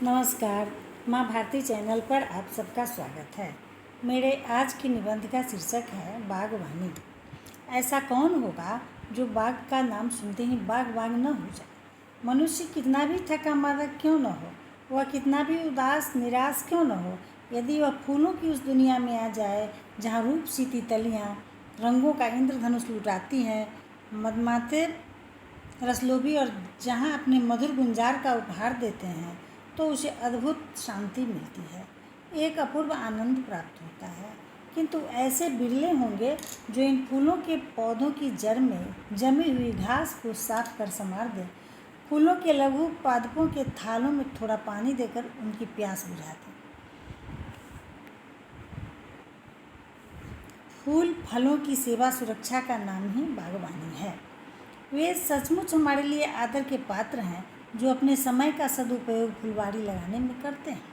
नमस्कार। माँ भारती चैनल पर आप सबका स्वागत है। मेरे आज की निबंध का शीर्षक है बागवानी। ऐसा कौन होगा जो बाग का नाम सुनते ही बाग न हो जाए। मनुष्य कितना भी थका मारा क्यों न हो, वह कितना भी उदास निराश क्यों न हो, यदि वह फूलों की उस दुनिया में आ जाए जहाँ रूप सी तितलियाँ रंगों का इंद्रधनुष लुटाती हैं, मदमाते रसलोभी और जहाँ अपने मधुर गुंजार का उपहार देते हैं, तो उसे अद्भुत शांति मिलती है, एक अपूर्व आनंद प्राप्त होता है। किंतु ऐसे बिरले होंगे जो इन फूलों के पौधों की जड़ में जमी हुई घास को साफ कर संवार दें, फूलों के लघु पादपों के थालों में थोड़ा पानी देकर उनकी प्यास बुझा दें। फूल फलों की सेवा सुरक्षा का नाम ही बागवानी है। वे सचमुच हमारे लिए आदर के पात्र हैं जो अपने समय का सदुपयोग फुलवारी लगाने में करते हैं।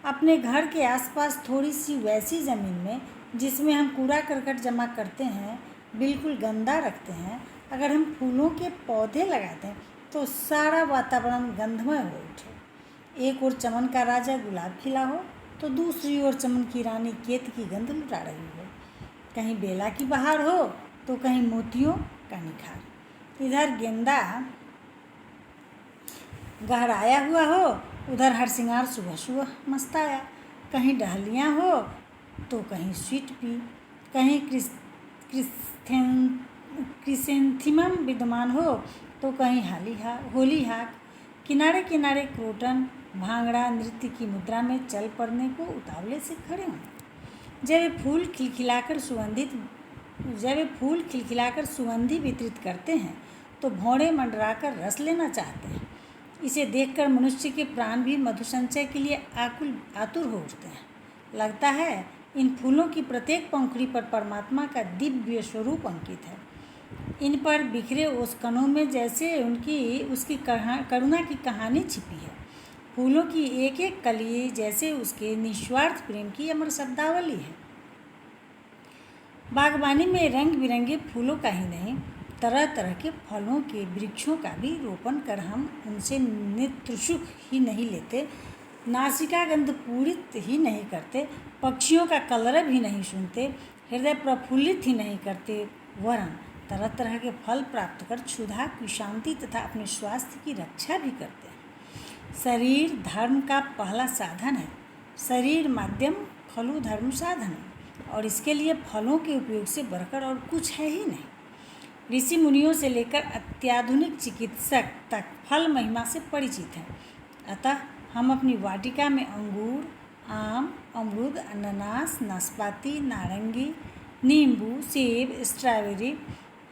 अपने घर के आसपास थोड़ी सी वैसी ज़मीन में जिसमें हम कूड़ा करकट जमा करते हैं, बिल्कुल गंदा रखते हैं, अगर हम फूलों के पौधे लगा दें तो सारा वातावरण गंधमय हो उठे। एक ओर चमन का राजा गुलाब खिला हो तो दूसरी ओर चमन की रानी केत की गंध लुटा रही हो। कहीं बेला की बहार हो तो कहीं मोतियों का निखार। इधर गेंदा गहराया हुआ हो, उधर हरसिंगार सुबह सुबह मस्ताया। कहीं डहलियाँ हो तो कहीं स्वीट पी, कहीं क्रिसेंथिमम विद्यमान हो तो कहीं होली हाक। किनारे किनारे क्रोटन भांगड़ा नृत्य की मुद्रा में चल पड़ने को उतावले से खड़े हों। जब ये फूल खिलखिलाकर सुगंधि वितरित करते हैं तो भौंरे मंडराकर रस लेना चाहते हैं। इसे देखकर मनुष्य के प्राण भी मधु संचय के लिए आतुर हो उठते हैं। लगता है इन फूलों की प्रत्येक पंखुड़ी पर परमात्मा का दिव्य स्वरूप अंकित है। इन पर बिखरे उस कणों में जैसे उसकी करुणा की कहानी छिपी है। फूलों की एक एक कली जैसे उसके निस्वार्थ प्रेम की अमर शब्दावली है। बागवानी में रंग बिरंगे फूलों का ही नहीं, तरह तरह के फलों के वृक्षों का भी रोपण कर हम उनसे नेत्र सुख ही नहीं लेते, नासिका गंध पूरित ही नहीं करते, पक्षियों का कलरव ही नहीं सुनते, हृदय प्रफुल्लित ही नहीं करते, वरन तरह तरह के फल प्राप्त कर क्षुधा की शांति तथा अपने स्वास्थ्य की रक्षा भी करते हैं। शरीर धर्म का पहला साधन है। शरीर माध्यम फलु धर्म साधन है, और इसके लिए फलों के उपयोग से बढ़कर और कुछ है ही नहीं। ऋषि मुनियों से लेकर अत्याधुनिक चिकित्सक तक फल महिमा से परिचित हैं। अतः हम अपनी वाटिका में अंगूर, आम, अमरूद, अनानास, नाशपाती, नारंगी, नींबू, सेब, स्ट्रॉबेरी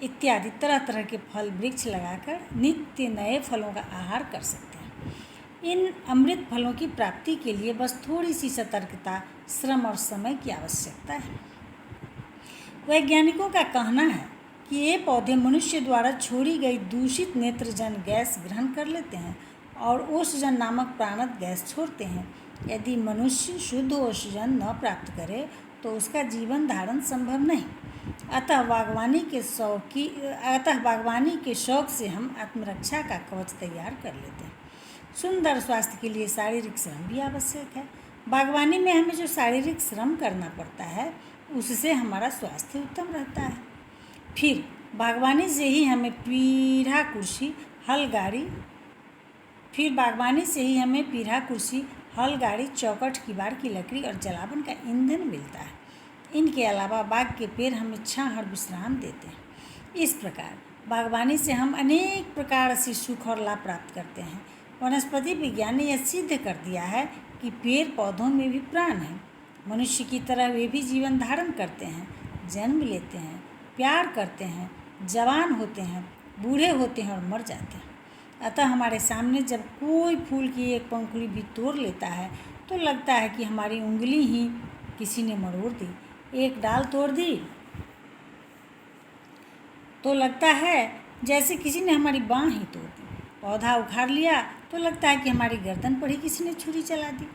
इत्यादि तरह तरह के फल वृक्ष लगाकर नित्य नए फलों का आहार कर सकते हैं। इन अमृत फलों की प्राप्ति के लिए बस थोड़ी सी सतर्कता, श्रम और समय की आवश्यकता है। वैज्ञानिकों का कहना है कि ये पौधे मनुष्य द्वारा छोड़ी गई दूषित नेत्रजन गैस ग्रहण कर लेते हैं और ओसजन नामक प्राणद गैस छोड़ते हैं। यदि मनुष्य शुद्ध ओसजन न प्राप्त करे तो उसका जीवन धारण संभव नहीं। अतः बागवानी के शौक से हम आत्मरक्षा का कवच तैयार कर लेते हैं। सुंदर स्वास्थ्य के लिए शारीरिक श्रम भी आवश्यक है। बागवानी में हमें जो शारीरिक श्रम करना पड़ता है उससे हमारा स्वास्थ्य उत्तम रहता है। फिर बागवानी से ही हमें पीढ़ा कुर्सी, हल गाड़ी, चौखट, किवाड़ की लकड़ी और जलावन का ईंधन मिलता है। इनके अलावा बाग के पेड़ हमें छां और विश्राम देते हैं। इस प्रकार बागवानी से हम अनेक प्रकार से सुख और लाभ प्राप्त करते हैं। वनस्पति विज्ञान ने यह सिद्ध कर दिया है कि पेड़ पौधों में भी प्राण है। मनुष्य की तरह वे भी जीवन धारण करते हैं, जन्म लेते हैं, प्यार करते हैं, जवान होते हैं, बूढ़े होते हैं और मर जाते हैं। अतः हमारे सामने जब कोई फूल की एक पंखुड़ी भी तोड़ लेता है तो लगता है कि हमारी उंगली ही किसी ने मरोड़ दी। एक डाल तोड़ दी तो लगता है जैसे किसी ने हमारी बाँह ही तोड़ दी। पौधा उखाड़ लिया तो लगता है कि हमारी गर्दन पर ही किसी ने छुरी चला दी।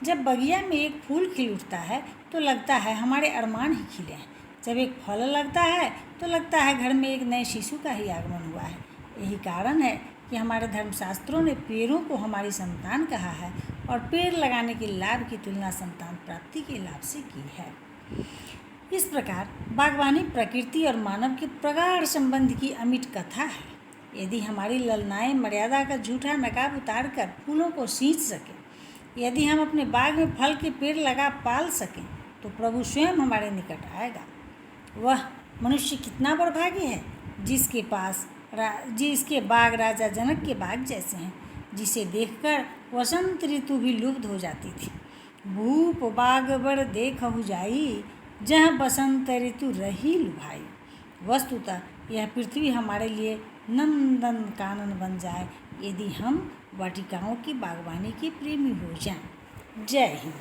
जब बगिया में एक फूल खिल उठता है तो लगता है हमारे अरमान ही खिले हैं। जब एक फल लगता है तो लगता है घर में एक नए शिशु का ही आगमन हुआ है। यही कारण है कि हमारे धर्मशास्त्रों ने पेड़ों को हमारी संतान कहा है और पेड़ लगाने के लाभ की तुलना संतान प्राप्ति के लाभ से की है। इस प्रकार बागवानी प्रकृति और मानव के प्रगाढ़ संबंध की अमिट कथा है। यदि हमारी ललनाएं मर्यादा का झूठा नकाब उतार कर फूलों को सींच सकें, यदि हम अपने बाग में फल के पेड़ लगा पाल सकें, तो प्रभु स्वयं हमारे निकट आएगा। वह मनुष्य कितना बड़भागी है जिसके बाग राजा जनक के बाग जैसे हैं, जिसे देखकर वसंत ऋतु भी लुब्ध हो जाती थी। भूप बाग बड़ देखहु जाई, जहाँ बसंत ऋतु रही लुभाई। वस्तुतः यह पृथ्वी हमारे लिए नंदन कानन बन जाए यदि हम वाटिकाओं की बागवानी के प्रेमी हो जाएं। जय हिंद।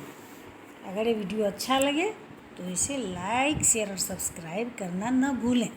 अगर ये वीडियो अच्छा लगे तो इसे लाइक, शेयर और सब्सक्राइब करना न भूलें।